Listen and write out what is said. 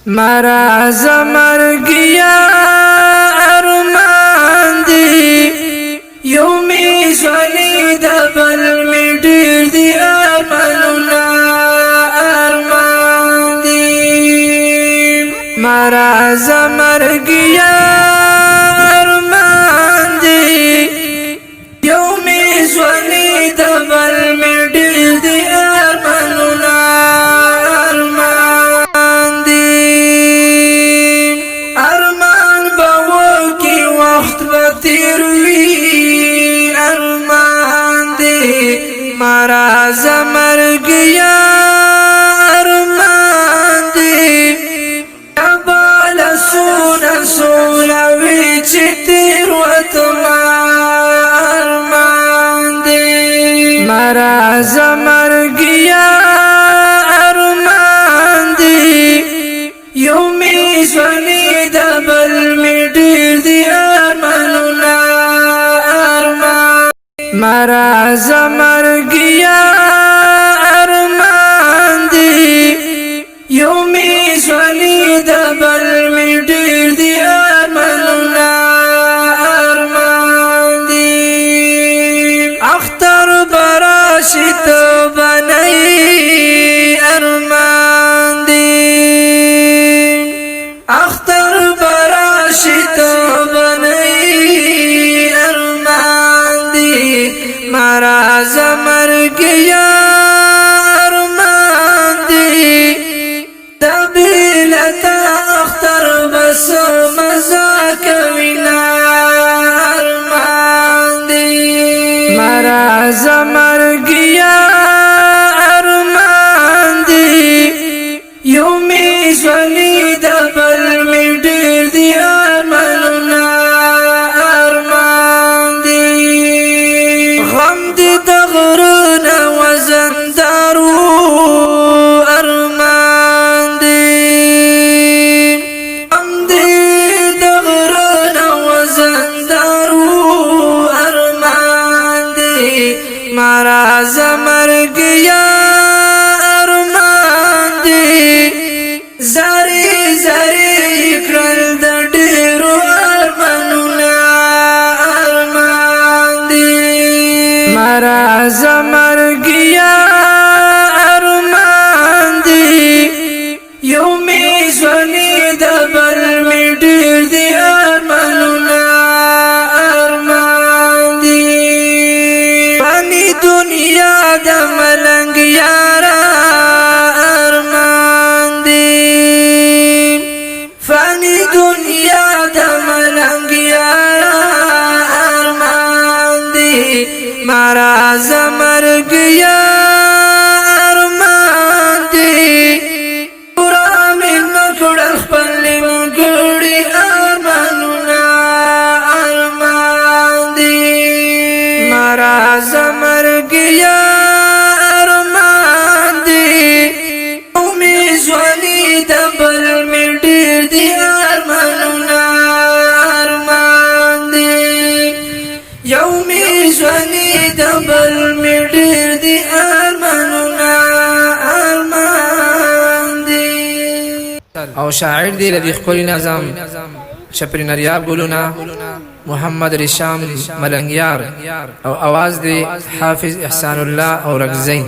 مرا زمرگیا ارمان دی یومی سولی دبل می دیر دی ارمانونا ارمان دی مرا زمرگیا ارمان دی یومی سولی دبل می دیر دی ارمانونا مرا زمرگیا ارمان دی ابال سونا ویچ تیر وطما ارمان دی مرا زمرگیا ارمان دی یومی سولی دبل می دیر دی ارمانونا ارمان مرا زمرگیا ارمان دی یومی سولی دبل می دیر دی ارمانونا ارمان دی اختر براشی تو بنی ارمان دی اختر براشی تو بنی ارمان دی مرا زمرگیا ارمان دی دبیلتا اختر بس مزا کوینا ارمان دی مرا زمرگیا ارمان دی یومی سولی دبل می دیر دی ارمانونا ارمان دی غم دی دغرون وزندارو ارمان دی غم دی دغرون وزندارو ارمان دی مرا زمرگیا ارمان دی زاری زاری کرل د ډیرو ارمانونا ارمان دی مرا زمرگیا ارمان دی یومی سولی دبل می دیر دی ارمانونا ارمان دی فانی دنیا د ملنگ یارا ارمان دی فانی دنیا د ملنگ یارا ارمان دی مرا زمرگیا ارمان دی پورا من مکڑل خپل مکڑی ارمانونا ارمان دی مرا زمرگیا ارمان دی یومی سولی دبل می دیر دی ارمانونا ارمان دی یومی سولی دبل می دیر دی ارمانونا ارمان دی او شاعر دی لدی خپل نظم شپری نریاب ګلونا محمد رشام ملنګیار او आवाज دی حافظ احسان الله اورکزی.